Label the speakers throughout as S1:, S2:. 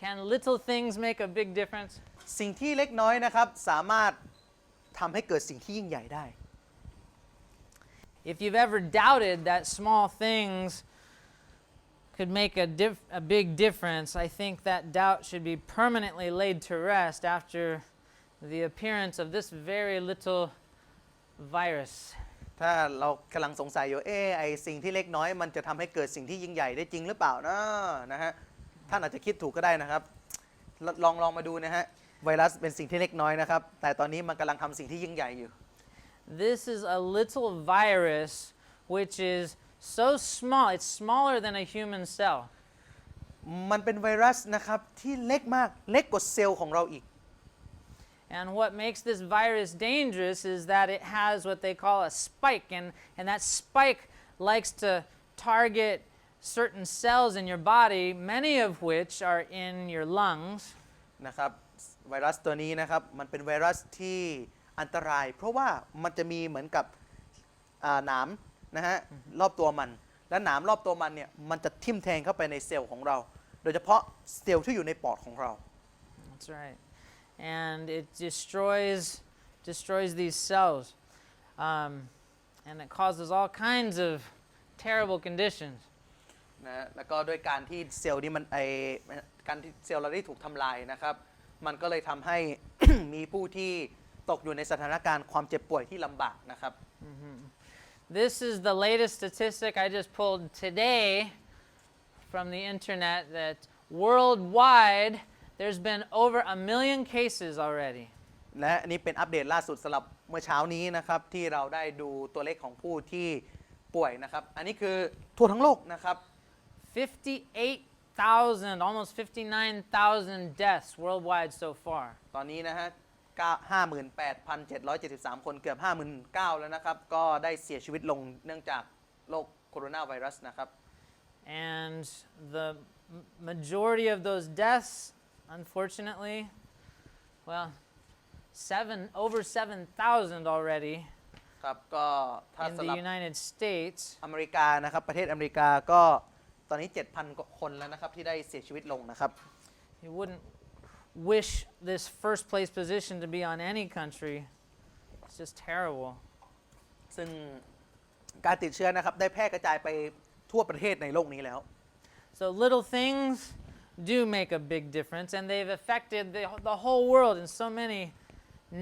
S1: Can little things make a big difference?
S2: สิ่งที่เล็กน้อยนะครับสามารถทำให้เกิดสิ่งที่ยิ่งใหญ่ได้
S1: If you've ever doubted that small things could make a big difference, I think that doubt should be permanently laid to rest after the appearance of this very little virus.
S2: ถ้าเรากำลังสงสัยอยู่ไอสิ่งที่เล็กน้อยมันจะทำให้เกิดสิ่งที่ยิ่งใหญ่ได้จริงหรือเปล่านะฮะท่านอาจจะคิดถูกก็ได้นะครับลองมาดูนะฮะไวรัสเป็นสิ่งที่เล็กน้อยนะครับแต่ตอนนี้มันกำลังทำสิ่งที่ยิ่งใหญ่อยู่
S1: This is a little virus which is so small, it's smaller than a human cell.
S2: มันเป็นไวรัสนะครับที่เล็กมากเล็กกว่าเซลล์ของเราอีก
S1: And what makes this virus dangerous is that it has what they call a spike, and that spike likes to target certain cells in your body, many of which are in your lungs.
S2: นะครับไวรัสตัวนี้นะครับมันเป็นไวรัสที่อันตรายเพราะว่ามันจะมีเหมือนกับหนามนะฮะรอบตัวมันและหนามรอบตัวมันเนี่ยมันจะทิ่มแทงเข้าไปในเซลล์ของเราโดยเฉพาะเซลล์ที่อยู่ในปอดของเรา
S1: That's right. And it destroys these cells, and it causes all kinds of terrible conditions.
S2: นะแล้วก็ด้วยการที่เซลล์นี้มันการที่เซลล์เราได้ถูกทำลายนะครับมันก็เลยทำให้ มีผู้ที่ตกอยู่ในสถานการณ์ความเจ็บป่วยที่ลำบากนะครับ
S1: This is the latest statistic I just pulled today from the internet that worldwide there's been over 1 million cases already.
S2: และอันนี้เป็นอัปเดตล่าสุดสำหรับเมื่อเช้านี้นะครับที่เราได้ดูตัวเลขของผู้ที่ป่วยนะครับอันนี้คือทั่วทั้งโลกนะครับ
S1: 58,000, almost 59,000 deaths worldwide so far.
S2: ตอนนี้นะฮะ 58,773 คนเกือบ 59,000 แล้วนะครับก็ได้เสียชีวิตลงเนื่องจากโรคโคโรนาไวรัสนะครับ
S1: And the majority of those deaths, unfortunately, well, over 7,000 already
S2: ครับก็ถ้า
S1: in
S2: สำ
S1: the
S2: หรับ
S1: United States.
S2: อเมริกานะครับประเทศอเมริกาก็ตอนนี้ 7,000 กว่าคนแล้วนะครับที่ได้เสียชีวิตลงนะครับ
S1: You wouldn't wish this first place position to be on any country. It's just terrible.
S2: ซึ่งการติดเชื้อนะครับได้แพร่กระจายไปทั่วประเทศในโลกนี้แล้ว
S1: So little things do make a big difference, and they've affected the whole world in so many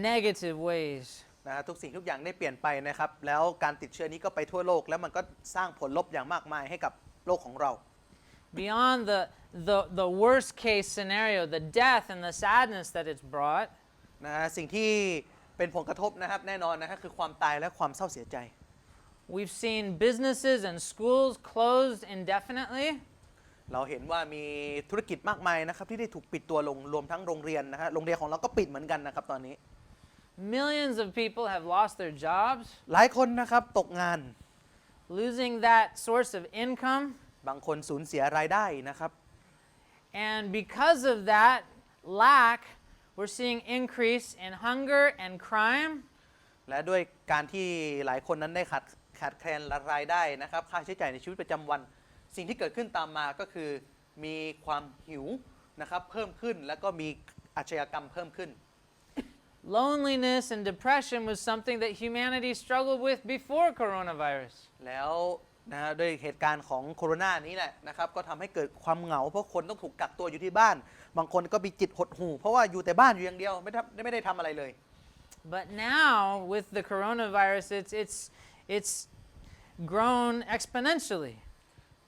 S1: negative ways.
S2: นะทุกสิ่งทุกอย่างได้เปลี่ยนไปนะครับแล้วการติดเชื้อนี้ก็ไปทั่วโลกแล้วมันก็สร้างผลลบอย่างมากมายให้กับโลกของเรา
S1: Beyond the worst case scenario, the death and the sadness that it's brought,
S2: นะสิ่งที่เป็นผลกระทบนะครับแน่นอนนะคือความตายและความเศร้าเสียใจ
S1: we've seen businesses and schools closed indefinitely.
S2: เราเห็นว่ามีธุรกิจมากมายนะครับที่ได้ถูกปิดตัวลงรวมทั้งโรงเรียนนะฮะโรงเรียนของเราก็ปิดเหมือนกันนะครับตอนนี้
S1: Millions of people have lost their jobs,
S2: หลายคนนะครับตกงาน
S1: losing that source of income.
S2: บางคนสูญเสียรายได้นะครับ
S1: And because of that lack, we're seeing increase in hunger and crime.
S2: และด้วยการที่หลายคนนั้นได้ขาดแคลนรายได้นะครับค่าใช้จ่ายในชีวิตประจำวันสิ่งที่เกิดขึ้นตามมาก็คือมีความหิวนะครับเพิ่มขึ้นแล้วก็มีอาชญากรรมเพิ่มขึ้น
S1: Loneliness and depression was something that humanity struggled with before coronavirus.
S2: แล้วนะฮะด้วยเหตุการณ์ของโควิดนี้แหละนะครับก็ทำให้เกิดความเหงาเพราะคนต้องถูกกักตัวอยู่ที่บ้านบางคนก็มีจิตหดหู่เพราะว่าอยู่แต่บ้านอยู่อย่างเดียวไม่ได้ทำอะไรเลย
S1: But now with the coronavirus, it's grown exponentially.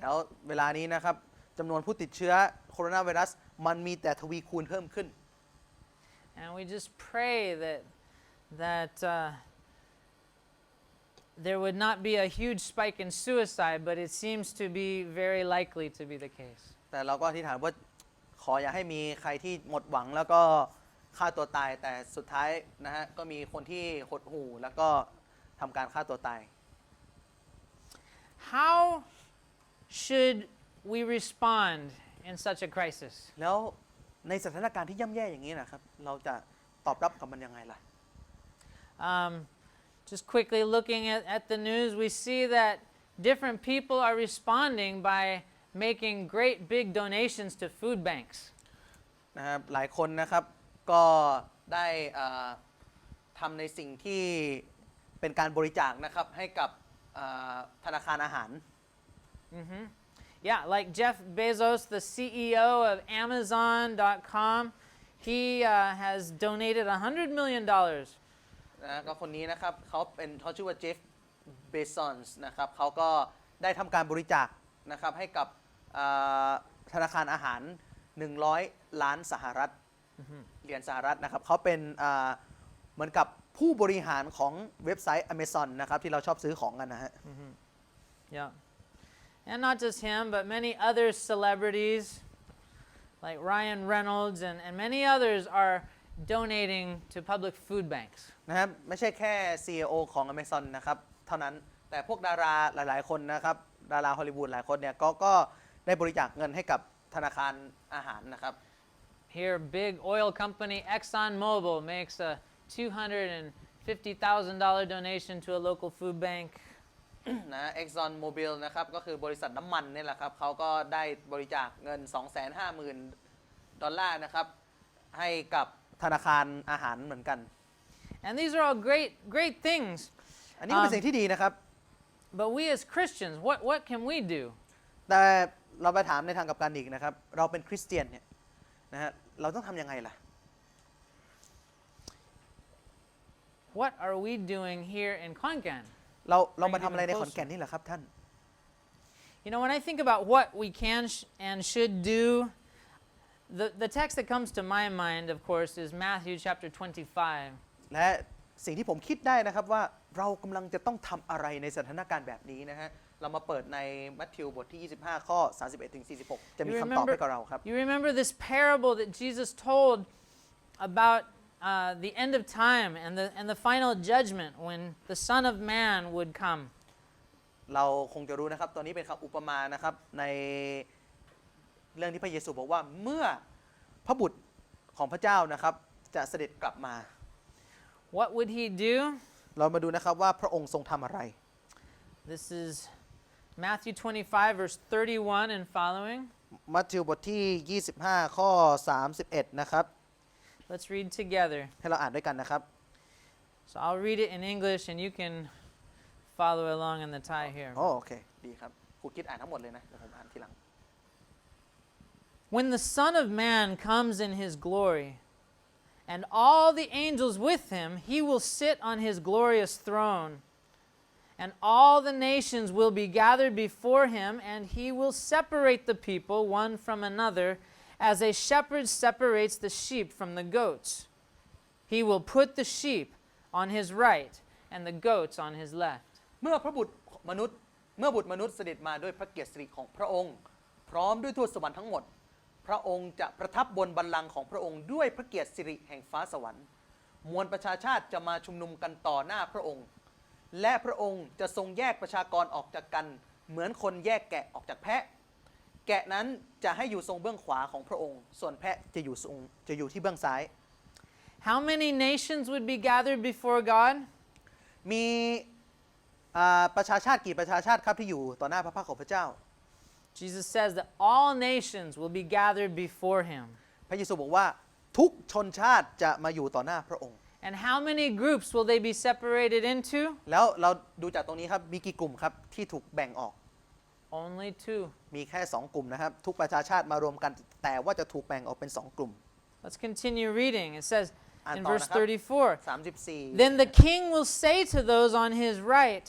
S2: แล้วเวลานี้นะครับจำนวนผู้ติดเชื้อโคโรนาไวรัสมันมีแต่ทวีคูณเพิ่มขึ้น
S1: And we just pray that there would not be a huge spike in suicide, but it seems to be very likely to be the case.
S2: แต่เราก็อธิษฐานว่าขออย่าให้มีใครที่หมดหวังแล้วก็ฆ่าตัวตายแต่สุดท้ายนะฮะก็มีคนที่หดหู่แล้วก็ทำการฆ่าตัวตาย
S1: How should we respond in such a crisis?
S2: แล้วในสถานการณ์ที่ย่ำแย่อย่างนี้นะครับเราจะตอบรับกับมันยังไงล่ะ
S1: Just quickly looking at the news, we see that different people are responding by making great big donations to food banks.
S2: นะครับหลายคนนะครับก็ได้ทำในสิ่งที่เป็นการบริจาคนะครับให้กับธนาคารอาหาร
S1: Yeah, like Jeff Bezos, the CEO of Amazon.com, he has donated $100 million.
S2: นะก็คนนี้นะครับเขาชื่อว่าเจฟเบซอนส์นะครับเขาก็ได้ทำการบริจาคนะครับให้กับธนาคารอาหาร100 ล้านสหรัฐเหรียญสหรัฐนะครับเขาเป็นเหมือนกับผู้บริหารของเว็บไซต์ Amazon นะครับที่เราชอบซื้อของกันนะฮะ
S1: Yeah. And not just him, but many other celebrities like Ryan Reynolds and many others are donating to public food banks.
S2: นะครับไม่ใช่แค่ CEO ของ Amazon นะครับเท่านั้นแต่พวกดาราหลายๆคนนะครับดาราฮอลลีวูดหลายคนเนี่ยก็ได้บริจาคเงินให้กับธนาคารอาหารนะครับ
S1: Here, big oil company ExxonMobil makes a $250,000 donation to a local food bank.
S2: นะ Exxon Mobil นะครับก็คือบริษัทน้ำมันนี่แหละครับเขาก็ได้บริจาคเงิน $250,000 นะครับให้กับธนาคารอาหารเหมือนกัน
S1: And these are all great things.
S2: อันนี้ก็เป็นสิ่งที่ดีนะครับ
S1: But we as Christians, what can we do?
S2: แต่เราไปถามในทางกลับกันอีกนะครับเราเป็นคริสเตียนเนี่ยนะฮะเราต้องทำยังไงล่ะ
S1: What are we doing here in Khon?
S2: เรามาทำอะไรในขอนแก่นนี่แหละครับท่าน
S1: You know, when I think about what we can and should do, the text that comes to my mind, of course, is Matthew chapter 25.
S2: และสิ่งที่ผมคิดได้นะครับว่าเรากำลังจะต้องทำอะไรในสถานการณ์แบบนี้นะฮะเรามาเปิดในมัทธิวบทที่25ข้อ31ถึง46จะมีคำตอบให้กับเราครับ
S1: You remember this parable that Jesus told about the end of time and the final judgment when the Son of Man would come.
S2: เราคงจะรู้นะครับตอนนี้เป็นคำอุปมานะครับในเรื่องที่พระเยซูบอกว่าเมื่อพระบุตรของพระเจ้านะครับจะเสด็จกลับมา
S1: What would he do?
S2: เรามาดูนะครับว่าพระองค์ทรงทำอะไร
S1: This is Matthew 25 verse 31 and following.
S2: มัทธิวบทที่25ข้อ31นะครับ
S1: Let's read together.
S2: ให้เราอ่านด้วยกันนะครับ
S1: So I'll read it in English and you can follow along in the Thai here.
S2: โอเคดีครับครูคิดอ่านทั้งหมดเลยนะเดี๋ยวผมอ่านทีหลัง
S1: When the Son of Man comes in his glory, and all the angels with him, he will sit on his glorious throne. And all the nations will be gathered before him, and he will separate the people one from another, as a shepherd separates the sheep from the goats. He will put the sheep on his right and the goats on his left.
S2: เมื่อบุตรมนุษย์เสด็จมาด้วยพระเกียรติสิริของพระองค์พร้อมด้วยทูตสวรรค์ทั้งหมดพระองค์จะประทับบนบัลลังก์ของพระองค์ด้วยพระเกียรติสิริแห่งฟ้าสวรรค์มวลประชาชาติจะมาชุมนุมกันต่อหน้าพระองค์และพระองค์จะทรงแยกประชากรออกจากกันเหมือนคนแยกแกะออกจากแพะแกะนั้นจะให้อยู่ทรงเบื้องขวาของพระองค์ส่วนแพะจะอยู่ที่เบื้องซ้าย
S1: How many nations would be gathered before God?
S2: มีประชาชาติกี่ประชาชาติครับที่อยู่ต่อหน้าพระพักตร์ของพระเจ้า
S1: Jesus says that all nations will be gathered before him.
S2: พระเยซูบอกว่าทุกชนชาติจะมาอยู่ต่อหน้าพระองค์
S1: And how many groups will they be separated into?
S2: แล้วเราดูจากตรงนี้ครับมีกี่กลุ่มครับที่ถูกแบ่งออก
S1: Only two.
S2: มีแค่2กลุ่มนะครับทุกประชาชาติมารวมกันแต่ว่าจะถูกแบ่งออกเป็น2กลุ่ม
S1: Let's continue reading. It says in verse 34,
S2: 34
S1: Then the king will say to those on his right,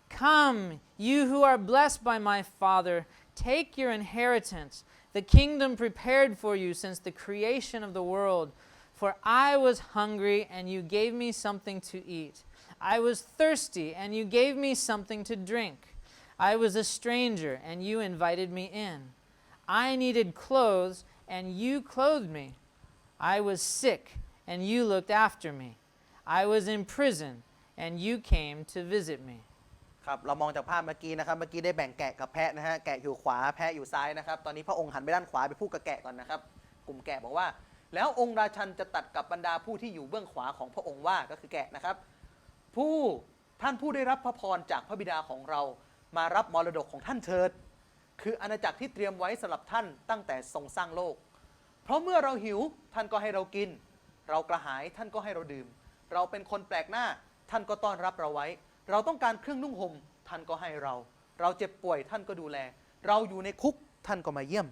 S1: Come, you who are blessed by my Father, take your inheritance, the kingdom prepared for you since the creation of the world. For I was hungry, and you gave me something to eat. I was thirsty, and you gave me something to drink. I was a stranger, and you invited me in. I needed clothes, and you clothed me. I was sick, and you looked after me. I was in prison, and you came to visit me.
S2: ครับเรามองจากภาพเมื่อกี้นะครับเมื่อกี้ได้แบ่งแกะกับแพะนะฮะแกะอยู่ขวาแพะอยู่ซ้ายนะครับตอนนี้พระองค์หันไปด้านขวาไปพูดกับแกะก่อนนะครับกลุ่มแกะบอกว่าแล้วองค์ราชันจะตัดกับบรรดาผู้ที่อยู่เบื้องขวาของพระองค์ว่าก็คือแกะนะครับท่านผู้ได้รับพระพรจากพระบิดาของเรามารับมรดกของท่านเถิดคืออาณาจักรที่เตรียมไว้สำหรับท่านตั้งแต่ทรงสร้างโลก เพราะเมื่อเราหิวท่านก็ให้เรากินเรากระหายท่านก็ให้เราดื่มเราเป็นคนแปลกหน้าท่านก็ต้อนรับเราไว้เราต้องการเครื่องนุ่งห่มท่านก็ให้เราเจ็บป่วยท่านก็ดูแลเราอยู่ในคุกท่านก็มาเยี่ยม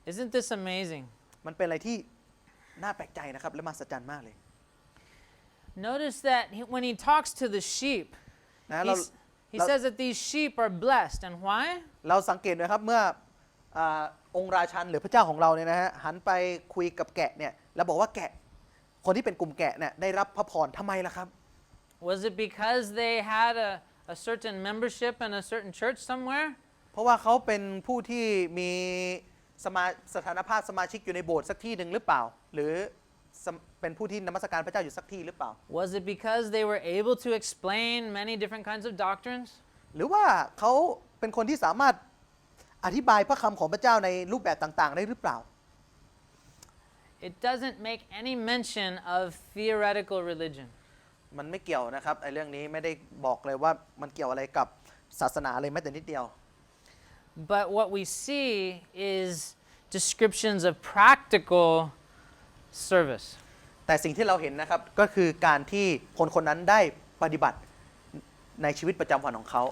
S1: Isn't this amazing?
S2: มันเป็นอะไรที่น่าแปลกใจนะครับและมหัศจรรย์มากเลย
S1: Notice that when he talks to the sheep,
S2: นะ
S1: he says that these sheep are blessed. And why?
S2: เราสังเกตนะครับเมื่อองค์ราชันหรือพระเจ้าของเราเนี่ยนะฮะหันไปคุยกับแกะเนี่ยแล้วบอกว่าแกะคนที่เป็นกลุ่มแกะเนี่ยได้รับพระพรทำไมล่ะครับ
S1: Was it because they had a certain membership in a certain church somewhere?
S2: เพราะว่าเขาเป็นผู้ที่มีสถานภาพสมาชิกอยู่ในโบสถ์สักที่หนึ่งหรือเปล่าหรือเป็นผู้ที่นมัสการพระเจ้าอยู่สักที่หรือเปล่า
S1: Was it because they were able to explain many different kinds of doctrines?
S2: หรือว่าเขาเป็นคนที่สามารถอธิบายพระคำของพระเจ้าในรูปแบบต่างๆได้หรือเปล่า
S1: It doesn't make any mention of theoretical religion.
S2: มันไม่เกี่ยวนะครับไอ้เรื่องนี้ไม่ได้บอกเลยว่ามันเกี่ยวอะไรกับศาสนาเลยแม้แต่นิดเดียว
S1: But what we see is descriptions of practical service.
S2: แต่สิ่งที่เราเห็นนะครับก็คือการที่คนคนนั้นได้ปฏิบัติในชีวิตประจำวันของเขา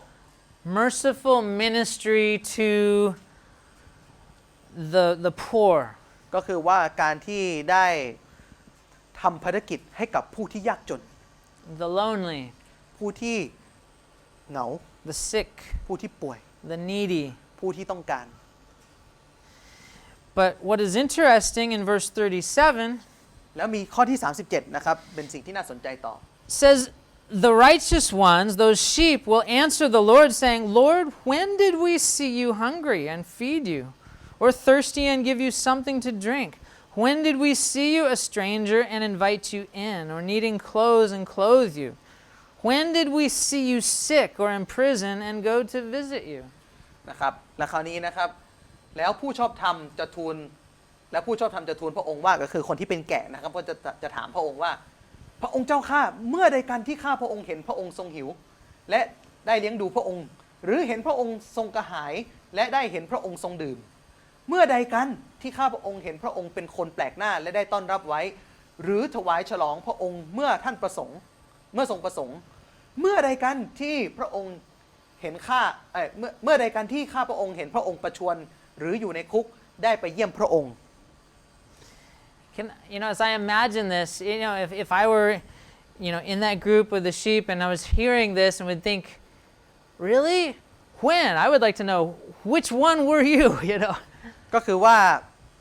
S1: Merciful ministry to the poor.
S2: ก็คือว่าการที่ได้ทำภารกิจให้กับผู้ที่ยากจน
S1: The lonely,
S2: ผู้ที่เหงา
S1: the sick,
S2: ผู้ที่ป่วย
S1: the needy.
S2: ผู้ที่ต้องการ
S1: But what is interesting in verse 37
S2: แล้วมีข้อที่ 37 นะครับเป็นสิ่งที่น่าสนใจต่อ
S1: says, the righteous ones, those sheep, will answer the Lord, saying, Lord, when did we see you hungry and feed you, or thirsty and give you something to drink? When did we see you a stranger and invite you in, or needing clothes and clothe you? When did we see you sick or in prison and go to visit you?
S2: นะครับและคราวนี้นะครับแล้วผู้ชอบธรรมจะทูลและผู้ชอบธรรมจะทูลพระองค์ว่าก็คือคนที่เป็นแกะนะครับก็จะถามพระองค์ว่าพระองค์เจ้าข้าเมื่อใดกันที่ข้าพระองค์เห็นพระองค์ทรงหิวและได้เลี้ยงดูพระองค์หรือเห็นพระองค์ทรงกระหายและได้เห็นพระองค์ทรงดื่มเมื่อใดกันที่ข้าพระองค์เห็นพระองค์เป็นคนแปลกหน้าและได้ต้อนรับไว้หรือถวายฉลองพระองค์เมื่อท่านประสงค์เมื่อทรงประสงค์เมื่อใดกันที่พระองค์เห็นข้าเมื่อใดกันที่ข้าพระองค์เห็นพระองค์ประชวรหรืออยู่ในคุกได้ไปเยี่ยมพระองค์
S1: As I imagine this, if I were, in that group with the sheep and I was hearing this and would think, really? When? I would like to know, which one were you,
S2: ก็คือว่า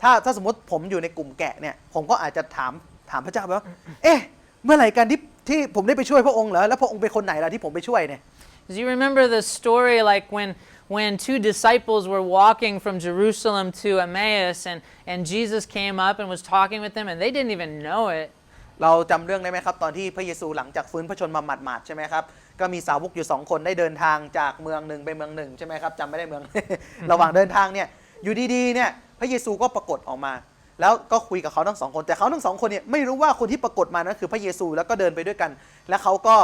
S2: ถ้าสมมติผมอยู่ในกลุ่มแกะเนี่ยผมก็อาจจะถามพระเจ้าไปว่าเอ๊ะเมื่อไหร่กันที่ผมได้ไปช่วยพระองค์เหรอแล้วพระองค์เป็นคนไหนล่ะที่ผมไปช่วยเนี่ย
S1: Do you remember the story like when two disciples were walking from Jerusalem to Emmaus and Jesus came up and was talking with them and they didn't even know it?
S2: เราจำเรื่องได้ไหมครับตอนที่พระเยซูหลังจากฟื้นพระชนมาหมาดๆใช่ไหมครับก็มีสาวกอยู่2คนได้เดินทางจากเมืองหนึ่งไปเมืองหนึ่งใช่ไหมครับจำไม่ได้เมือง ระหว่างเดินทางเนี่ยอยู่ดีๆเนี่ยพระเยซูก็ปรากฏออกมาแล้วก็คุยกับเขาทั้ง2คนแต่เขาทั้ง2คนเนี่ยไม่รู้ว่าคนที่ปรากฏมานั้นคือพระเยซูแล้วก็เดินไปด้วยกันและเขาก็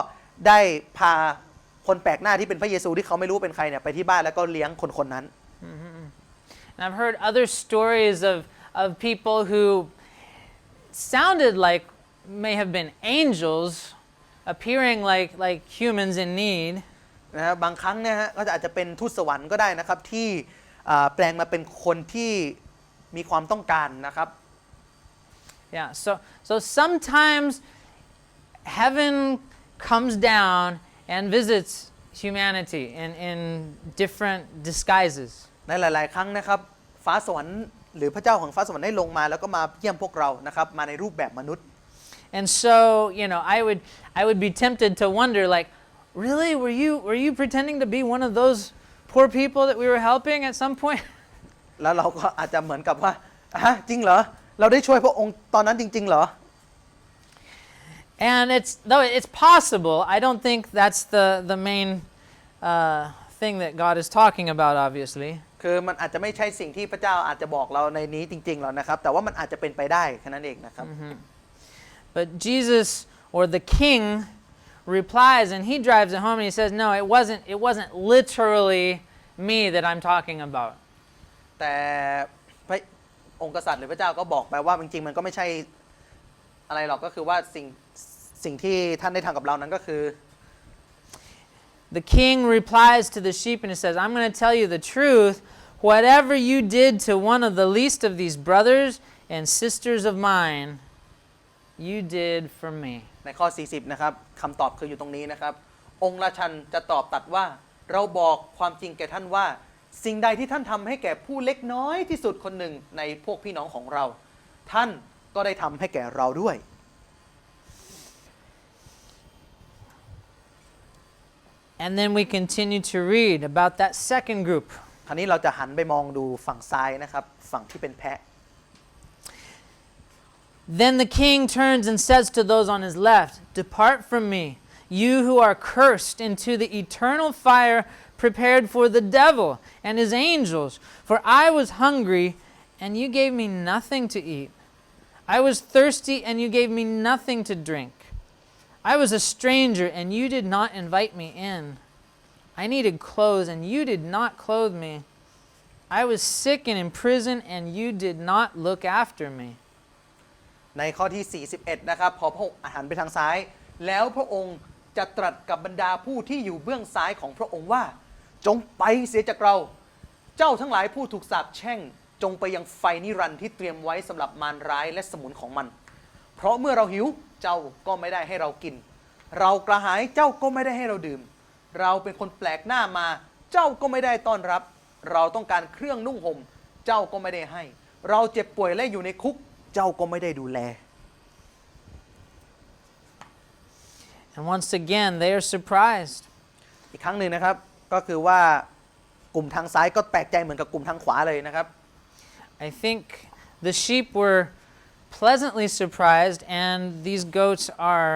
S2: ได้พาคนแปลกหน้าที่เป็นพระเยซูที่เขาไม่รู้เป็นใครเนี่ยไปที่บ้านแล้วก็เลี้ยงคนนั้น
S1: And I've heard other stories of people who sounded like may have been angels appearing like humans in need.
S2: นะบางครั้งเนี่ยฮะก็อาจจะเป็นทูตสวรรค์ก็ได้นะครับที่แปลงมาเป็นคนที่มีความต้องการนะครับ
S1: Yeah, so sometimes heaven comes down and visits humanity in different disguises.
S2: ในหลายๆครั้งนะครับฟ้าสวรรค์หรือพระเจ้าของฟ้าสวรรค์ได้ลงมาแล้วก็มาเยี่ยมพวกเรานะครับมาในรูปแบบมนุษย์
S1: And so, I would be tempted to wonder like, really, were you pretending to be one of those poor people that we were helping at some point?
S2: แล้วเราก็อาจจะเหมือนกับว่าจริงเหรอเราได้ช่วยพระองค์ตอนนั้นจริงๆเหรอ
S1: And though it's possible, I don't think that's the main thing that God is talking about, obviously.
S2: คือมันอาจจะไม่ใช่สิ่งที่พระเจ้าอาจจะบอกเราในนี้จริงๆหรอกนะครับแต่ว่ามันอาจจะเป็นไปได้แค่นั้นเองนะครับ
S1: But Jesus or the King replies and he drives it home and he says, no, it wasn't literally me that I'm talking about.
S2: แต่ องค์กษัตริย์หรือพระเจ้าก็บอกไปว่าจริงๆมันก็ไม่ใช่อะไรหรอกก็คือว่าสิ่งที่ท่านได้ทำกับเรานั้นก็คือ
S1: The king replies to the sheep and he says, I'm going to tell you the truth. Whatever you did to one of the least of these brothers and sisters of mine, you did for me.
S2: ในข้อ 40 นะครับคำตอบคืออยู่ตรงนี้นะครับองค์ราชันจะตอบตัดว่าเราบอกความจริงแก่ท่านว่าสิ่งใดที่ท่านทำให้แก่ผู้เล็กน้อยที่สุดคนหนึ่งในพวกพี่น้องของเราท่านก็ได้ทำให้แก่เราด้วย
S1: And then we continue to read about that second group.
S2: คราวนี้เราจะหันไปมองดูฝั่งซ้ายนะครับฝั่งที่เป็นแพะ
S1: Then the king turns and says to those on his left, Depart from me, you who are cursed, into the eternal fire prepared for the devil and his angels. For I was hungry, and you gave me nothing to eat. I was thirsty, and you gave me nothing to drink. I was a stranger, and you did not invite me in. I needed clothes, and you did not clothe me. I was sick and in prison, and you did not look after me.
S2: ในข้อที่ 41 นะครับพอพระองค์หันไปทางซ้ายแล้วพระองค์จะตรัสกับบรรดาผู้ที่อยู่เบื้องซ้ายของพระองค์ว่าจงไปเสียจากเราเจ้าทั้งหลายผู้ถูกสาปแช่งจงไปยังไฟนิรันดร์ที่เตรียมไว้สำหรับมารร้ายและสมุนของมันเพราะเมื่อเราหิวเจ้าก็ไม่ได้ให้เรากินเรากระหายเจ้าก็ไม่ได้ให้เราดื่มเราเป็นคนแปลกหน้ามาเจ้าก็ไม่ได้ต้อนรับเราต้องการเครื่องนุ่งห่มเจ้าก็ไม่ได้ให้เราเจ็บป่วยและอยู่ในคุกเจ้าก็ไม่ได้ดูแล
S1: And once again, they are surprised.
S2: อีกครั้งหนึ่งนะครับก็คือว่ากลุ่มทางซ้ายก็แปลกใจเหมือนกับกลุ่มทางขวาเลยนะครับ
S1: I think the sheep were pleasantly surprised, and these goats are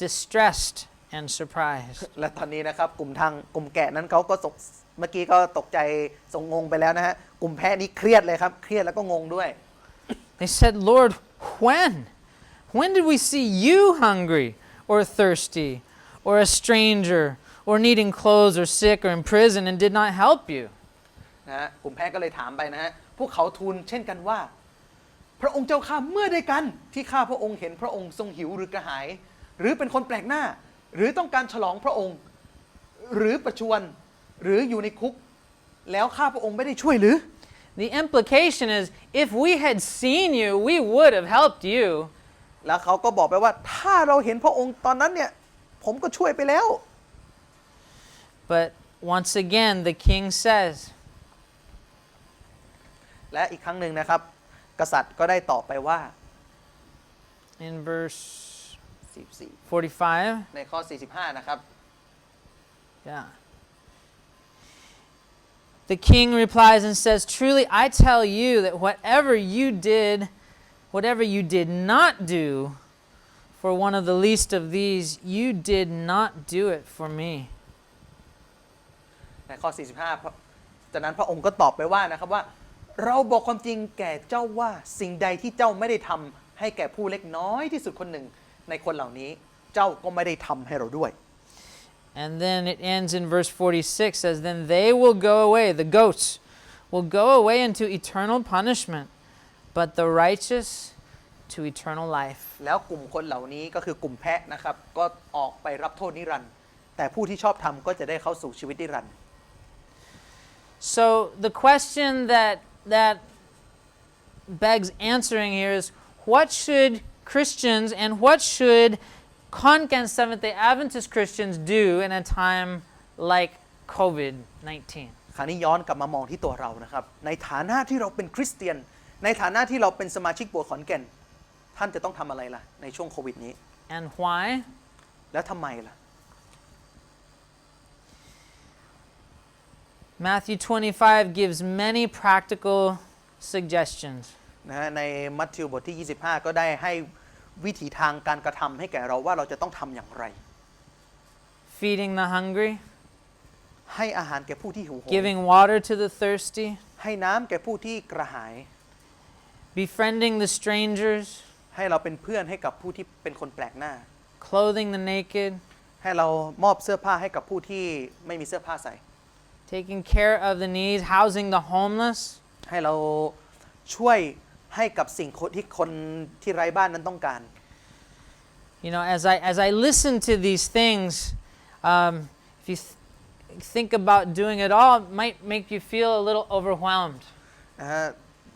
S1: distressed and surprised.
S2: และตอนนี้นะครับกลุ่มแกะนั้นเขาก็เมื่อกี้ก็ตกใจทรงงงไปแล้วนะฮะกลุ่มแพะนี้เครียดเลยครับเครียดแล้วก็งงด้วย
S1: They said, Lord, when did we see you hungry or thirsty or a stranger or needing clothes or sick or in prison and did not help you?
S2: นะฮะกลุ่มแพะก็เลยถามไปนะฮะพวกเขาทูลเช่นกันว่าพระองค์เจ้าข้าเมื่อใดกันที่ข้าพระองค์เห็นพระองค์ทรงหิวหรือกระหายหรือเป็นคนแปลกหน้าหรือต้องการฉลองพระองค์หรือประชวรหรืออยู่ในคุกแล้วข้าพระองค์ไม่ได้ช่วยหรือ
S1: The implication is, if we had seen you, we would have helped you.
S2: แล้วเขาก็บอกไปว่าถ้าเราเห็นพระองค์ตอนนั้นเนี่ยผมก็ช่วยไปแล้ว
S1: But once again, the king says,
S2: และอีกครั้งหนึ่งนะครับกษัตริย์ก็ได้ตอบไปว่า
S1: in verse
S2: 44
S1: 45,
S2: ในข้อ 45 นะครับ
S1: yeah. The king replies and says, Truly I tell you that whatever you did not do for one of the least of these, you did not do it for me.
S2: ในข้อ 45 จากนั้นพระองค์ก็ตอบไปว่านะครับว่าเราบอกความจริงแก่เจ้าว่าสิ่งใดที่เจ้าไม่ได้ทำให้แก่ผู้เล็กน้อยที่สุดคนหนึ่งในคนเหล่านี้เจ้าก็ไม่ได้ทำให้เราด้วย
S1: And then it ends in verse 46 says, Then they will go away, the goats will go away into eternal punishment, but the righteous to eternal life.
S2: แล้วกลุ่มคนเหล่านี้ก็คือกลุ่มแพะนะครับก็ออกไปรับโทษนิรันดร์แต่ผู้ที่ชอบทำก็จะได้เข้าสู่ชีวิตนิรันดร์
S1: So the question that begs answering here is, what should Christians and what should Khon Seventh-day Adventist Christians do in a time like COVID-19?
S2: คราวนี้ย้อนกลับมามองที่ตัวเรานะครับในฐานะที่เราเป็นคริสเตียนในฐานะที่เราเป็นสมาชิกโบสถ์ขอนแก่นท่านจะต้องทำอะไรล่ะในช่วงโควิดนี้
S1: And why?
S2: แล้วทำไมล่ะ
S1: Matthew 25 gives many practical suggestions.
S2: นะฮะในมัทธิวบทที่ 25 ก็ได้ให้วิถีทางการกระทำให้แก่เราว่าเราจะต้องทำอย่างไร
S1: Feeding the hungry,
S2: ให้อาหารแก่ผู้ที่หิวโหย
S1: giving water to the thirsty,
S2: ให้น้ำแก่ผู้ที่กระหาย
S1: befriending the strangers,
S2: ให้เราเป็นเพื่อนให้กับผู้ที่เป็นคนแปลกหน้า
S1: clothing the naked,
S2: ให้เรามอบเสื้อผ้าให้กับผู้ที่ไม่มีเสื้อผ้าใส่
S1: taking care of the needs, housing the homeless,
S2: ให้เราช่วย ให้กับสิ่งที่คนที่ไร้บ้านนั้นต้องการ
S1: You know, as I listen to these things, if you think about doing it all, it might make you feel a little overwhelmed.
S2: นะฮะ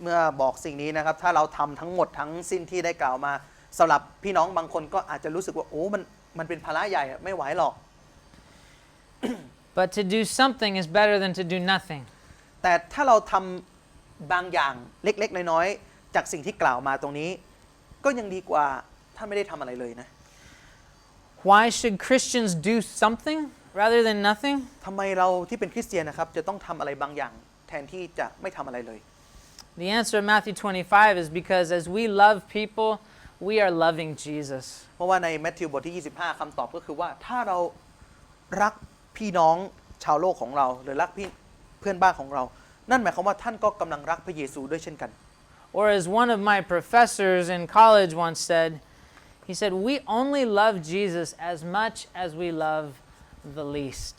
S2: เมื่อบอกสิ่งนี้นะครับถ้าเราทำทั้งหมดทั้งสิ้นที่ได้กล่าวมาสำหรับพี่น้องบางคนก็อาจจะรู้สึกว่าโอ้มันเป็นภาระใหญ่ไม่ไหวหรอก
S1: But to do something is better than to do nothing.
S2: แต่ถ้าเราทำบางอย่างเล็กๆน้อยๆจากสิ่งที่กล่าวมาตรงนี้ก็ยังดีกว่าถ้าไม่ได้ทำอะไรเลยนะ
S1: Why should Christians do something rather than nothing?
S2: ทำไมเราที่เป็นคริสเตียนนะครับจะต้องทำอะไรบางอย่างแทนที่จะไม่ทำอะไรเลย
S1: The answer in Matthew 25 is because as we love people, we are loving Jesus.
S2: เพราะว่าในมัทธิวบทที่25คำตอบก็คือว่าถ้าเรารักพี่น้องชาวโลกของเราหรือรักเพื่อนบ้านของเรานั่นหมายความว่าท่านก็กำลังรักพระเยซูด้วยเช่นกัน
S1: Or as one of my professors in college once said, he said, we only love Jesus as much as we love the least.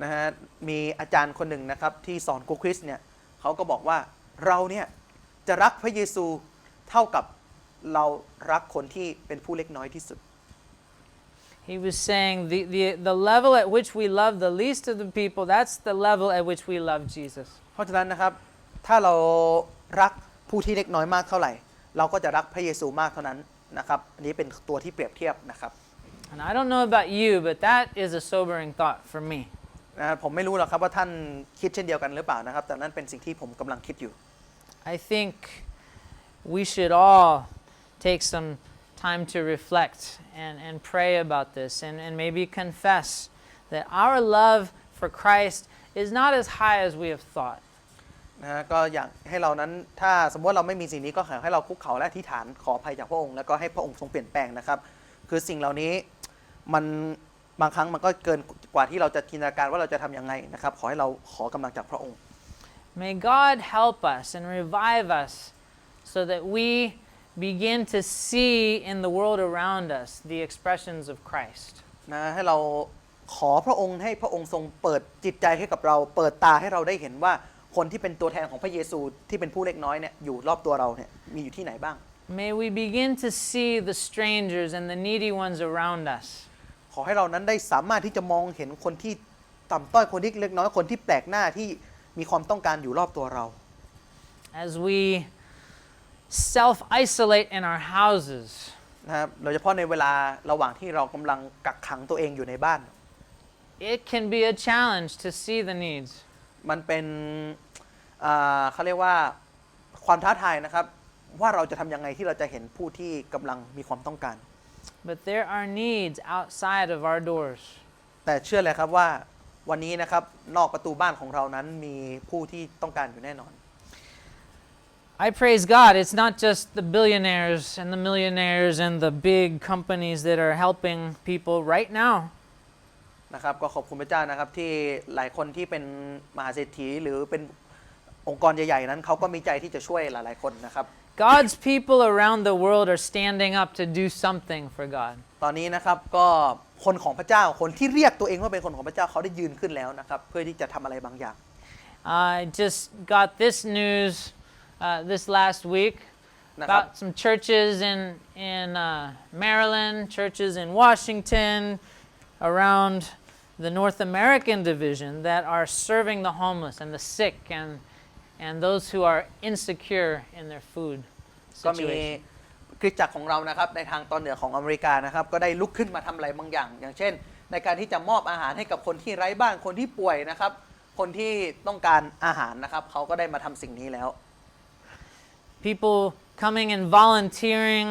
S2: นะฮะมีอาจารย์คนหนึ่งนะครับที่สอนกูคริสเนี่ยเขาก็บอกว่าเราเนี่ยจะรักพระเยซูเท่ากับเรารักคนที่เป็นผู้เล็กน้อยที่สุด
S1: He was saying the level at which we love the least of the people, that's the level at which we love Jesus.
S2: เพราะฉะนั้นนะครับถ้าเรารักผู้ที่เล็กน้อยมากเท่าไหร่เราก็จะรักพระเยซูมากเท่านั้นนะครับอันนี้เป็นตัวที่เปรียบเทียบนะครับ
S1: And I don't know about you, but that is a sobering thought for me.
S2: ผมไม่รู้หรอกครับว่าท่านคิดเช่นเดียวกันหรือเปล่านะครับแต่นั่นเป็นสิ่งที่ผมกำลังคิดอยู่
S1: I think we should all take some time to reflect and pray about this and maybe confess that our love for Christ is not as high as we have thought.
S2: นะก็อยากให้เรานั้นถ้าสมมติเราไม่มีสิ่งนี้ก็ขอให้เราคุกเข่าและอธิษฐานขออภัยจากพระองค์แล้วก็ให้พระองค์ทรงเปลี่ยนแปลงนะครับคือสิ่งเหล่านี้มันบางครั้งมันก็เกินกว่าที่เราจะจินตนาการว่าเราจะทำยังไงนะครับขอให้เราขอกำลังจากพระองค์
S1: May God help us and revive us so that we begin to see in the world around us the expressions of Christ.
S2: นะให้เราขอพระองค์ให้พระองค์ทรงเปิดจิตใจให้กับเราเปิดตาให้เราได้เห็นว่าคนที่เป็นตัวแทนของพระเยซูที่เป็นผู้เล็กน้อยเนี่ยอยู่รอบตัวเราเนี่ยมีอยู่ที่ไหนบ้าง
S1: May we begin to see the strangers and the needy ones around us.
S2: ขอให้เรานั้นได้สามารถที่จะมองเห็นคนที่ต่ำต้อยคนที่เล็กน้อยคนที่แปลกหน้าที่มีความต้องการอยู่รอบตัวเรา
S1: As we self-isolate in our houses,
S2: นะครับโดยเฉพาะในเวลาระหว่างที่เรากำลังกักขังตัวเองอยู่ในบ้าน
S1: it can be a challenge to see the needs.
S2: มันเป็นเขาเรียกว่าความท้าทายนะครับว่าเราจะทำยังไงที่เราจะเห็นผู้ที่กำลังมีความต้องการ
S1: But there are needs outside of our doors.
S2: แต่เชื่อเลยครับว่าวันนี้นะครับนอกประตูบ้านของเรานั้นมีผู้ที่ต้องการอยู่แน่นอน
S1: I praise God. It's not just the billionaires and the millionaires and the big companies that are helping people right now.
S2: นะครับก็ขอบคุณพระเจ้านะครับที่หลายคนที่เป็นมหาเศรษฐีหรือเป็นองค์กรใหญ่ๆนั้นเขาก็มีใจที่จะช่วยหลายๆคนนะครับ
S1: God's people around the world are standing up to do something for God.
S2: ตอนนี้นะครับก็คนของพระเจ้าคนที่เรียกตัวเองว่าเป็นคนของพระเจ้าเขาได้ยืนขึ้นแล้วนะครับเพื่อที่จะทำอะไรบางอย่าง
S1: I just got this news this last week about some churches in Maryland, churches in Washington, around the North American division that are serving the homeless and the sick and those who are insecure in their food
S2: ก็มี
S1: situation.
S2: คริสตจักรของเรานะครับในทางตอนเหนือของอเมริกานะครับก็ได้ลุกขึ้นมาทำอะไรบางอย่าง อย่างเช่นในการที่จะมอบอาหารให้กับคนที่ไร้บ้านคนที่ป่วยนะครับคนที่ต้องการอาหารนะครับเขาก็ได้มาทำสิ่งนี้แล้ว
S1: People coming and volunteering,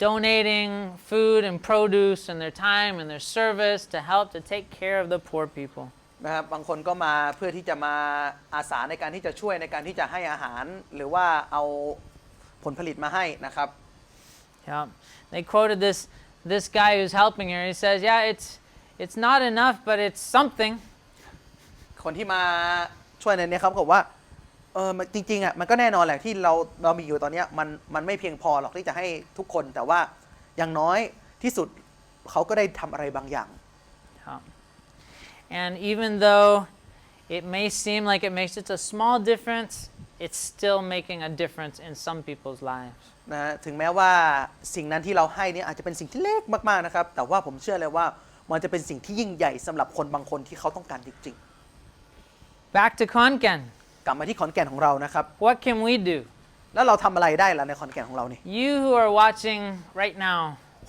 S1: donating food and produce and their time and their service to help to take care of the poor people.
S2: นะครับบางคนก็มาเพื่อที่จะมาอาสาในการที่จะช่วยในการที่จะให้อาหารหรือว่าเอาผลผลิตมาให้นะครับ
S1: Yeah. They quoted this guy who's helping here. He says, "Yeah, it's not enough, but it's something."
S2: คนที่มาช่วยในนี้ครับบอกว่าจริงๆอ่ะมันก็แน่นอนแหละที่เรามีอยู่ตอนนี้มันไม่เพียงพอหรอกที่จะให้ทุกคนแต่ว่าอย่างน้อยที่สุดเขาก็ได้ทำอะไรบางอย่าง
S1: And even though it may seem like it makes just a small difference it's still making a difference in some people's lives.
S2: นะฮะถึงแม้ว่าสิ่งนั้นที่เราให้เนี่ยอาจจะเป็นสิ่งที่เล็กมากๆนะครับแต่ว่าผมเชื่อเลยว่ามันจะเป็นสิ่งที่ยิ่งใหญ่สำหรับคนบางคนที่เขาต้องการจริง
S1: Back to Khon.
S2: ๆกลับมาที่ขอนแก่นของเรานะครับ
S1: What can we do?
S2: แล้วเราทำอะไรได้ล่ะในขอนแก่นของเรานี่
S1: You who are watching right now,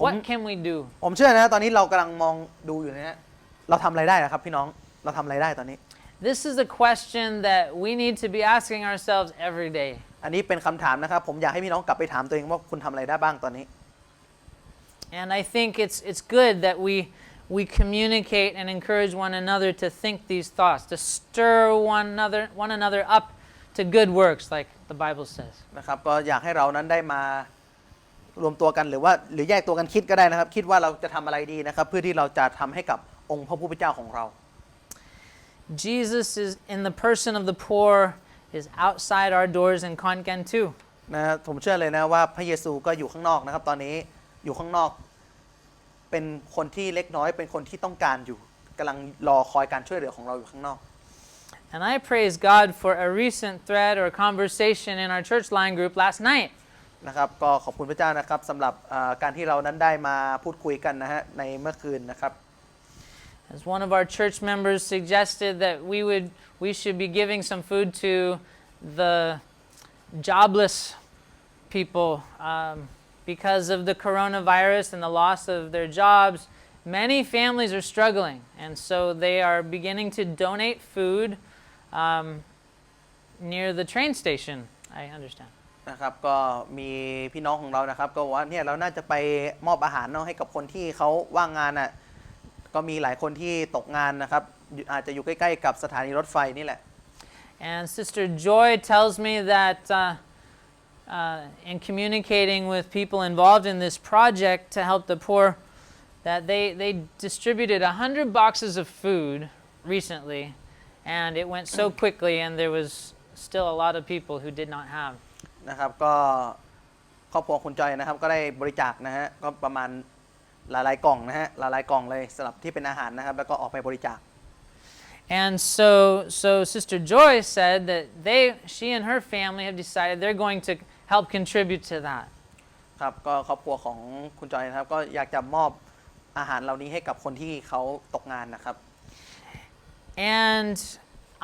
S1: what can we do?
S2: ผมเชื่อนะตอนนี้เรากำลังมองดูอยู่นะฮะเราทำอะไรได้ล่ะครับพี่น้องเราทำอะไรได้ตอนนี้
S1: This is a question that we need to be asking ourselves every day.
S2: อันนี้เป็นคำถามนะครับผมอยากให้พี่น้องกลับไปถามตัวเองว่าคุณทำอะไรได้บ้างตอนนี้
S1: And I think it's good that we communicate and encourage one another to think these thoughts, to stir one another up to good works, like the Bible says.
S2: นะครับก็อยากให้เรานั้นได้มารวมตัวกันหรือแยกตัวกันคิดก็ได้นะครับคิดว่าเราจะทำอะไรดีนะครับเพื่อที่เราจะทำให้กับองค์พระผู้เป็นเจ้าของเรา
S1: Jesus is in the person of the poor is outside our doors in Khon too.
S2: นะผมเชื่อเลยนะว่าพระเยซูก็อยู่ข้างนอกนะครับตอนนี้อยู่ข้างนอกเป็นคนที่เล็กน้อยเป็นคนที่ต้องการอยู่กำลังรอคอยการช่วยเหลือของเราอยู่ข้างนอก
S1: And I praise God for a recent thread or conversation in our church line group last night.
S2: นะครับก็ขอบคุณพระเจ้านะครับสำหรับการที่เรานั้นได้มาพูดคุยกันนะฮะในเมื่อคืนนะครับ
S1: As one of our church members suggested that we should be giving some food to the jobless people because of the coronavirus and the loss of their jobs. Many families are struggling, and so they are beginning to donate food near the train station. I understand.
S2: นะครับก็มีพี่น้องของเรานะครับก็ว่าเนี่ยเราน่าจะไปมอบอาหารเนาะให้กับคนที่เขาว่างงานอ่ะก็มีหลายคนที่ตกงานนะครับอาจจะอยู่ใกล้ๆกับสถานีรถไฟนี่แหละ
S1: And Sister Joy tells me that in communicating with people involved in this project to help the poor, that they distributed 100 boxes of food recently, and it went so quickly, and there was still a lot of people who did not have.
S2: นะครับก็ครอบครัวคุณจอยนะครับก็ได้บริจาคนะฮะก็ประมาณหลายๆกล่องนะฮะหลายๆกล่องเลยสำหรับที่เป็นอาหารนะครับแล้วก็ออกไปบริจาค
S1: And so Sister Joy said that she and her family have decided they're going to help contribute to that.
S2: ครับก็ครอบครัวของคุณจอยนะครับก็อยากจะมอบอาหารเหล่านี้ให้กับคนที่เขาตกงานนะครับ
S1: And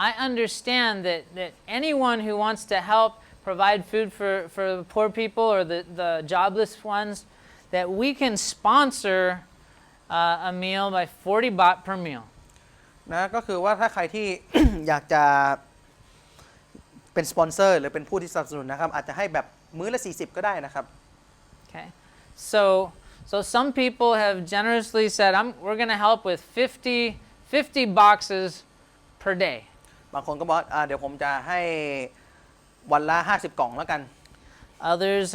S1: I understand that anyone who wants to help provide food for the poor people or the jobless ones, that we can sponsor a meal by 40 baht per meal.
S2: นะก็คือว่าถ้าใครที่ อยากจะเป็นสปอนเซอร์หรือเป็นผู้ที่สนับสนุนนะครับอาจจะให้แบบมื้อละ40ก็ได้นะครับ
S1: Okay, so some people have generously said, we're going to help with 50 boxes per day.
S2: บางคนก็บอกเดี๋ยวผมจะให้วันละ50กล่องแล้วกัน
S1: Others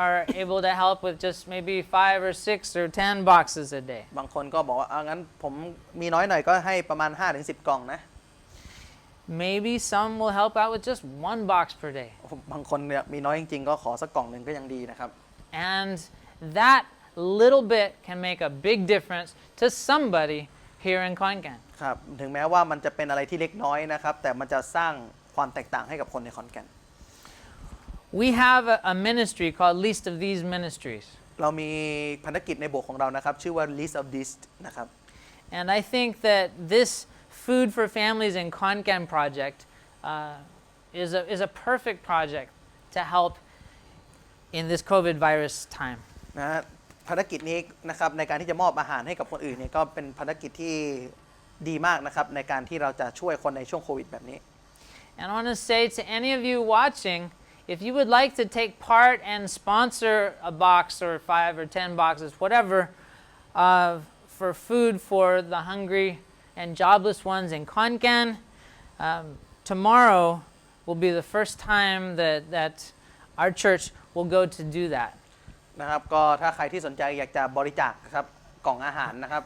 S1: are able to help with just maybe 5 or 6 or 10 boxes a day.
S2: บางคนก็บอกว่างั้นผมมีน้อยหน่อยก็ให้ประมาณ 5-10 กล่องนะ
S1: Maybe some will help out with just 1 box per day.
S2: บางคนเนี่ยมีน้อยจริงๆก็ขอสักกล่องหนึ่งก็ยังดีนะครับ
S1: And that little bit can make a big difference to somebody here in Khon.
S2: ครับถึงแม้ว่ามันจะเป็นอะไรที่เล็กน้อยนะครับแต่มันจะสร้างความแตกต่างให้กับคนในขอนแก่น
S1: We have a ministry called Least of These Ministries.
S2: เรามีภารกิจในโบสถ์ของเรานะครับชื่อว่า List of This นะครับ
S1: And I think that this Food for Families in Khon project is a perfect project to help in this COVID virus time.
S2: นะฮะภารกิจนี้นะครับในการที่จะมอบอาหารให้กับคนอื่นเนี่ยก็เป็นภารกิจที่ดีมากนะครับในการที่เราจะช่วยคนในช่วงโควิดแบบนี้
S1: And I want to say to any of you watching, if you would like to take part and sponsor a box or 5 or 10 boxes, whatever, for food for the hungry and jobless ones in Khon, tomorrow will be the first time that our church will go to do that.
S2: นะครับก็ถ้าใครที่สนใจอยากจะบริจาคนะครับกล่องอาหารนะครับ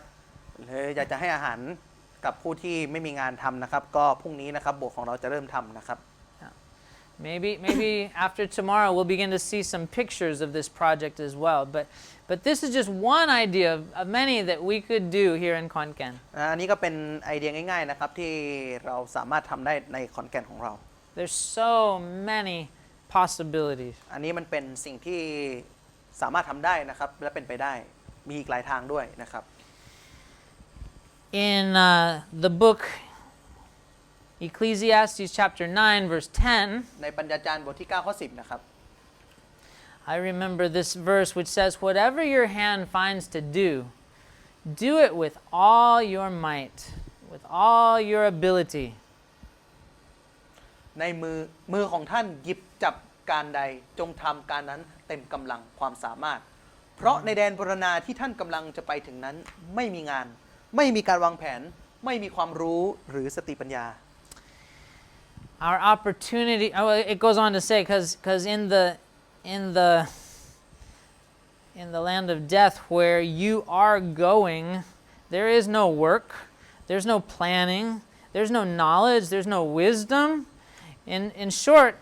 S2: หรืออยากจะให้อาหารกับผู้ที่ไม่มีงานทำนะครับก็พรุ่งนี้นะครับโบสถ์ของเราจะเริ่มทำนะครับ
S1: Maybe after tomorrow we'll begin to see some pictures of this project as well. But this is just one idea of many that we could do here in Khon.
S2: อันนี้ก็เป็นไอเดียง่ายๆนะครับที่เราสามารถทำได้ในขอนแก่นของเรา
S1: There's so many possibilities.
S2: อันนี้มันเป็นสิ่งที่สามารถทำได้นะครับและเป็นไปได้มีอีกหลายทางด้วยนะครับ
S1: In the book Ecclesiastes chapter 9 verse 10,
S2: ในปัญญาจารย์บทที่9ข้อ10นะครับ
S1: I remember this verse which says, "Whatever your hand finds to do, do it with all your might, with all your ability."
S2: ในมือของท่านหยิบจับการใดจงทำการนั้นเต็มกำลังความสามารถ เพราะในแดนบรณาที่ท่านกำลังจะไปถึงนั้นไม่มีงานไม่มีการวางแผนไม่มีความรู้หรือสติปัญญา
S1: Our opportunity, it goes on to say, because in the land of death where you are going, there is no work, there's no planning, there's no knowledge, there's no wisdom. In short,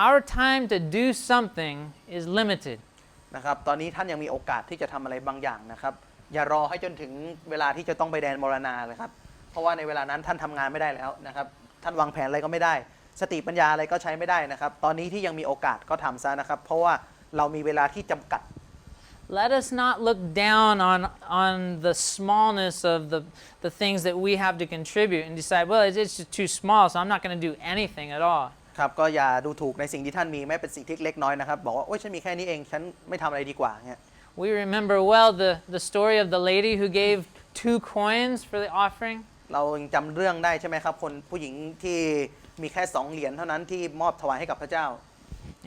S1: our time to do something is limited.
S2: นะครับตอนนี้ท่านยังมีโอกาสที่จะทำอะไรบางอย่างนะครับอย่ารอให้จนถึงเวลาที่จะต้องไปแดนมรณาเลยครับเพราะว่าในเวลานั้นท่านทำงานไม่ได้แล้วนะครับท่านวางแผนอะไรก็ไม่ได้สติปัญญาอะไรก็ใช้ไม่ได้นะครับตอนนี้ที่ยังมีโอกาสก็ทำซะนะครับเพราะว่าเรามีเวลาที่จำกัด
S1: Let us not look down on the smallness of the things that we have to contribute and decide, well, it's just too small, so I'm not going to do anything at all.
S2: ครับก็อย่าดูถูกในสิ่งที่ท่านมีแม้เป็นสิ่งที่เล็กน้อยนะครับบอกว่าโอ๊ยฉันมีแค่นี้เองฉันไม่ทำอะไรดีกว่าเงี้ย
S1: We remember well the story of the lady who gave 2 coins for the offering.
S2: เรายังจำเรื่องได้ใช่ไหมครับคนผู้หญิงที่มีแค่2เหรียญเท่านั้นที่มอบถวายให้กับพระเจ้า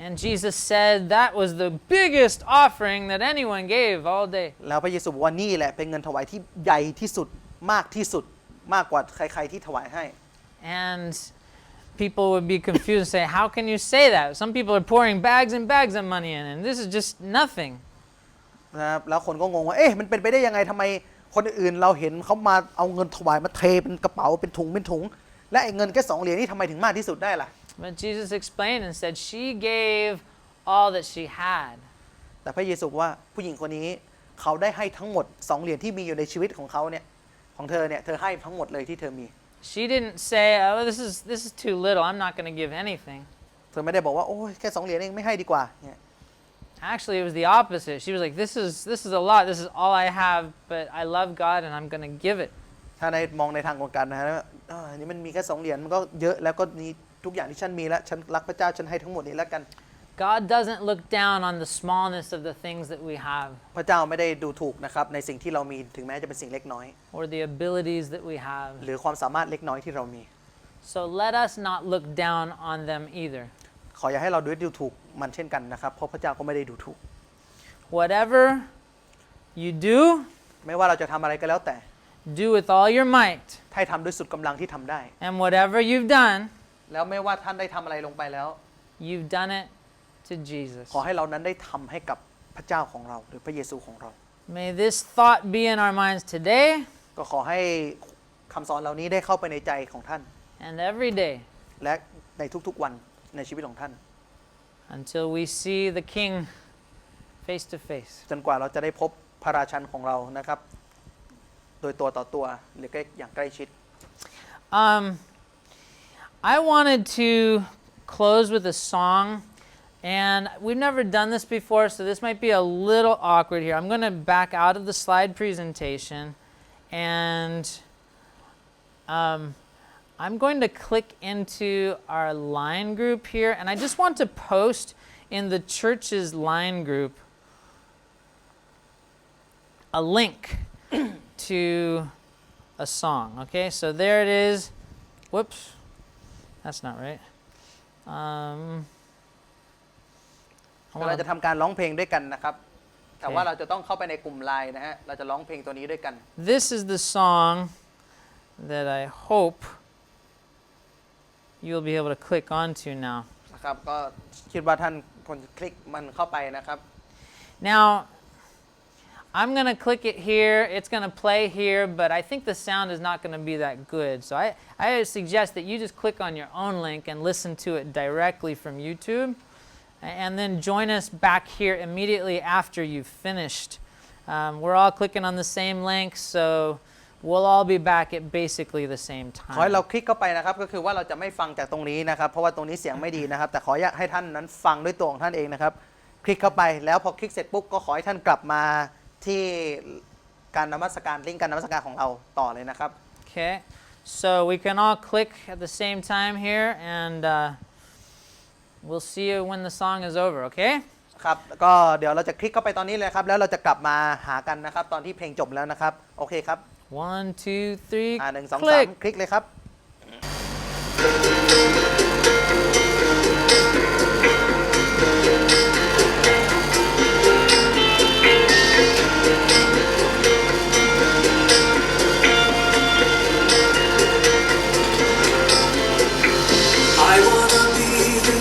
S1: And Jesus said that was the biggest offering that anyone gave all day.
S2: แล้วพระเยซูบอกว่านี่แหละเป็นเงินถวายที่ใหญ่ที่สุดมากที่สุดมากกว่าใครๆที่ถวายให้
S1: And people would be confused and say, how can you say that? Some people are pouring bags and bags of money in, and this is just nothing.
S2: นะครับแล้วคนก็งงว่าเอ๊ะมันเป็นไปได้ยังไงทำไมคนอื่นเราเห็นเขามาเอาเงินถวายมาเทเป็นกระเป๋าเป็นถุงและไอ้เงินแค่2เหรียญนี่ทำไมถึงมากที่สุดได้ล่ะ
S1: But Jesus explained and said she gave all that she had.
S2: แต่พระเยซูว่าผู้หญิงคนนี้เขาได้ให้ทั้งหมด2เหรียญที่มีอยู่ในชีวิตของเขาเนี่ยของเธอเนี่ยเธอให้ทั้งหมดเลยที่เธอมี
S1: She didn't say, oh, this is too little, I'm not going to give anything.
S2: เธอไม่ได้บอกว่าโอ้ยแค่2เหรียญเองไม่ให้ดีกว่าเนี่ย
S1: Actually, it was the opposite. She was like, this is a lot. This is all I have, but I love God and I'm going to give it.
S2: ถ้าในมองในทางของการนะฮะนี่มันมีแค่2เหรียญมันก็เยอะแล้วก็มีทุกอย่างที่ฉันมีแล้วฉันรักพระเจ้าฉันให้ทั้งหมดนี้แล้วกัน
S1: God doesn't look down on the smallness of the things that we have
S2: พระเจ้าไม่ได้ดูถูกนะครับในสิ่งที่เรามีถึงแม้จะเป็นสิ่งเล็กน้อย
S1: or the abilities that we have.
S2: หรือความสามารถเล็กน้อยที่เรามี
S1: So let us not look down on them either.
S2: ขออย่าให้เราดูถูกมันเช่นกันนะครับเพราะพระเจ้าก็ไม่ได้ดูถูก
S1: Whatever you do,
S2: ไม่ว่าเราจะทำอะไรก็แล้วแต่
S1: do with all your might.
S2: ให้ทำด้วยสุดกำลังที่ทำได้
S1: And whatever you've done,
S2: แล้วไม่ว่าท่านได้ทำอะไรลงไปแล้ว
S1: you've done it to Jesus.
S2: ขอให้เรานั้นได้ทำให้กับพระเจ้าของเราหรือพระเยซูของเรา
S1: May this thought be in our minds today
S2: ก็ขอให้คำสอนเหล่านี้ได้เข้าไปในใจของท่าน
S1: and every day
S2: และในทุกๆวันในชีวิตของท่าน
S1: until we see the King face to face.
S2: จนกว่าเราจะได้พบพระราชันของเรานะครับโดยตัวต่อตัวหรืออย่างใกล้ชิด
S1: I wanted to close with a song, and we've never done this before, so this might be a little awkward here. I'm going to back out of the slide presentation, and I'm going to click into our line group here, and I just want to post in the church's line group a link to a song. Okay, so there it is. Whoops, that's not right.
S2: เราจะทำการร้องเพลงด้วยกันนะครับแต่ว่าเราจะต้องเข้าไปในกลุ่มไลน์นะฮะเราจะร้องเพลงตัวนี้ด้วยกัน
S1: This is the song that I hope you'll be able to click onto now.
S2: นะครับก็คิดว่าท่านควรจะคลิกมันเข้าไปนะครับ
S1: Now, I'm going to click it here. It's going to play here, but I think the sound is not going to be that good. So I suggest that you just click on your own link and listen to it directly from YouTube. And then join us back here immediately after you've finished. We're all clicking on the same link, so we'll all be back at basically the same
S2: ขอให้
S1: time.
S2: เราคลิกเข้าไปนะครับก็คือว่าเราจะไม่ฟังจากตรงนี้นะครับเพราะว่าตรงนี้เสียงไม่ดีนะครับแต่ขออยากให้ท่านนั้นฟังด้วยตัวของท่านเองนะครับคลิกเข้าไปแล้วพอคลิกเสร็จปุ๊บก็ขอให้ท่านกลับมาที่การนมัสการลิงก์การนมัสการของเราต่อเลยนะครับ
S1: Okay, so we can all click at the same time here, and we'll see you when the song is over. Okay?
S2: ครับก็เดี๋ยวเราจะคลิกเข้าไปตอนนี้เลยครับแล้วเราจะกลับมาหากันนะครับตอนที่เพลงจบแล้วนะครับโอเคครับ
S1: 1, 2, 3,
S2: 1 2 3
S1: click.
S2: คลิกเลยครับ
S3: I wanna be the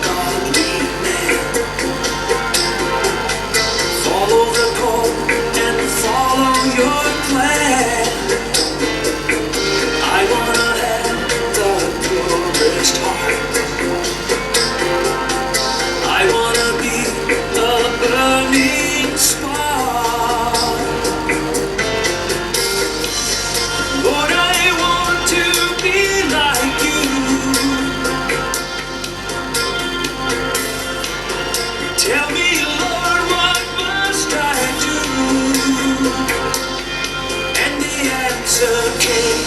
S3: godly man. Follow the call and follow your plan. I wanna have the purest heart. I wanna be a burning spark. Lord, I want to be like you. Tell me, Lord, what must I do? And the answer came,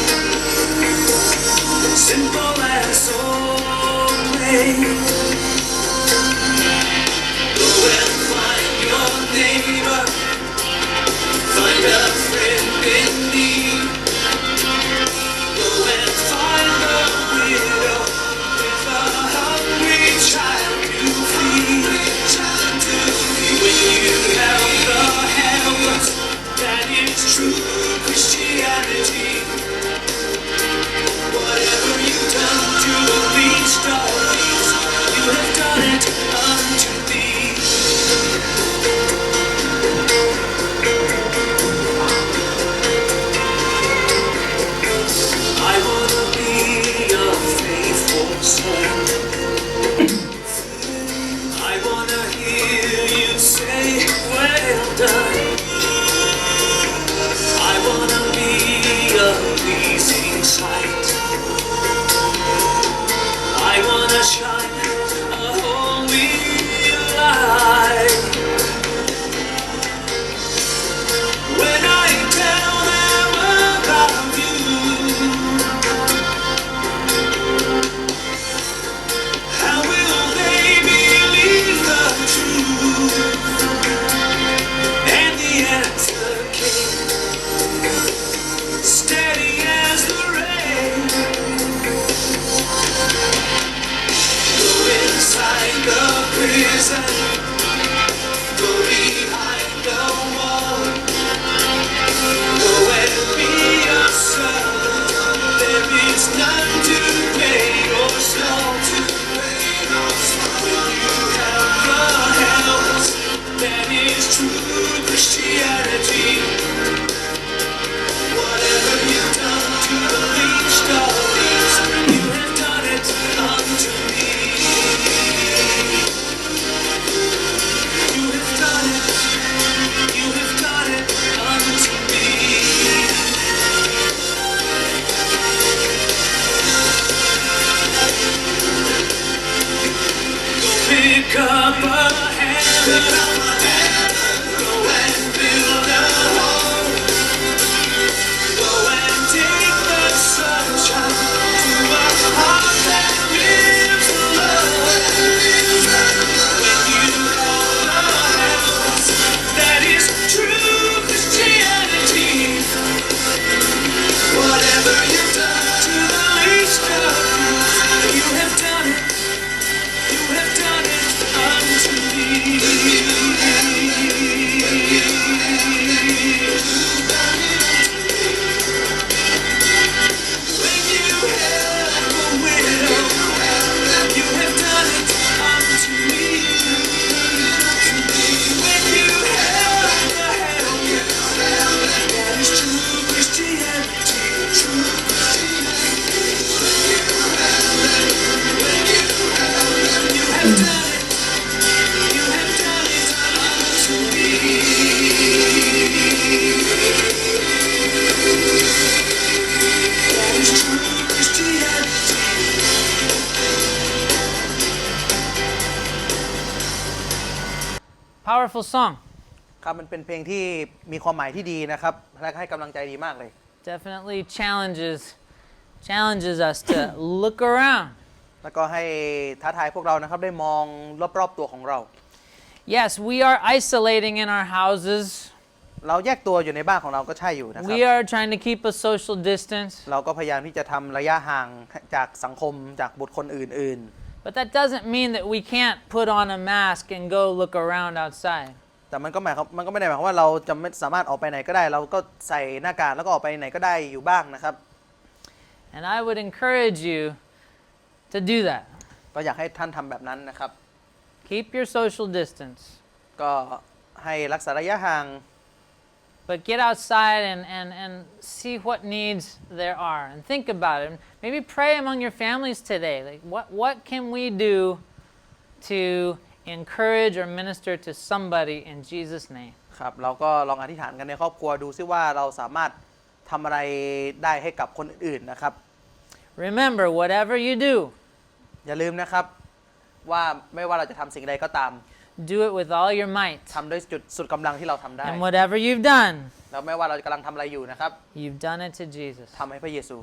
S3: simple and so plain. Go and find your neighbor, find a friend in need. Go and find the widow with a hungry child to feed. When you help the helpless, that is true Christianity. Whatever you've done to the least of these, you have done it unto me. I wanna be a faithful son. I wanna hear you say, well done. I wanna be a pleasing sight. I wanna shine a holy light. When I tell them about you, how will they believe the truth? And the answer came, steady as the rain. Go inside the prison, go behind the wall. Go and be a son. There is none too great or small to reign on. When you have the help, that is true Christianity. Whatever you've done to the least of these, you have done it unto me. You have done it. You have done it unto me. Go pick up a hammer. Go and build a home. Go and take the sunshine to a heart that lives alone. When you hold the heavens, that is true Christianity. Whatever you've done to the least of these, you have done it. You have done it unto me. When you help a widow, you have done it unto me. When you help the helpless, that is true Christianity. True Christianity. You have done it. You have done it unto me.
S1: Powerful song.
S2: ครับมันเป็นเพลงที่มีความหมายที่ดีนะครับและให้กำลังใจดีมากเลย
S1: Definitely challenges us to look around.
S2: แล้วก็ให้ท้าทายพวกเรานะครับได้มองรอบๆตัวของเรา
S1: Yes, we are isolating in our houses.
S2: เราแยกตัวอยู่ในบ้านของเราก็ใช่อยู่นะครับ
S1: We are trying to keep a social distance.
S2: เราก็พยายามที่จะทำระยะห่างจากสังคมจากบุคคลอื่น
S1: But that doesn't mean that we can't put on a mask and go look around outside.
S2: ๆ แต่มันก็ไม่ได้หมายความว่าเราจะไม่สามารถออกไปไหนก็ได้ เราก็ใส่หน้ากากแล้วก็ออกไปไหนก็ได้อยู่บ้างนะครับ
S1: And I would encourage you to do that.
S2: ก็อยากให้ท่านทำแบบนั้นนะครับ
S1: Keep your social distance.
S2: ก็ให้รักษาระยะห่าง
S1: But get outside and see what needs there are and think about it. Maybe pray among your families today. Like what can we do to encourage or minister to somebody in Jesus' name?
S2: ครับเราก็ลองอธิษฐานกันในครอบครัวดูซิว่าเราสามารถทำอะไรได้ให้กับคนอื่นๆนะครับ
S1: Remember, whatever you do,
S2: อย่าลืมนะครับว่าไม่ว่าเราจะทำสิ่งใดก็ตาม
S1: do it with all your might.
S2: ทำด้วยจุดสุดกำลังที่เราทำได้
S1: And whatever you've done,
S2: แล้วไม่ว่าเรากำลังทำอะไรอยู่นะครับ
S1: you've done it to Jesus.
S2: ทำให้พระเยซู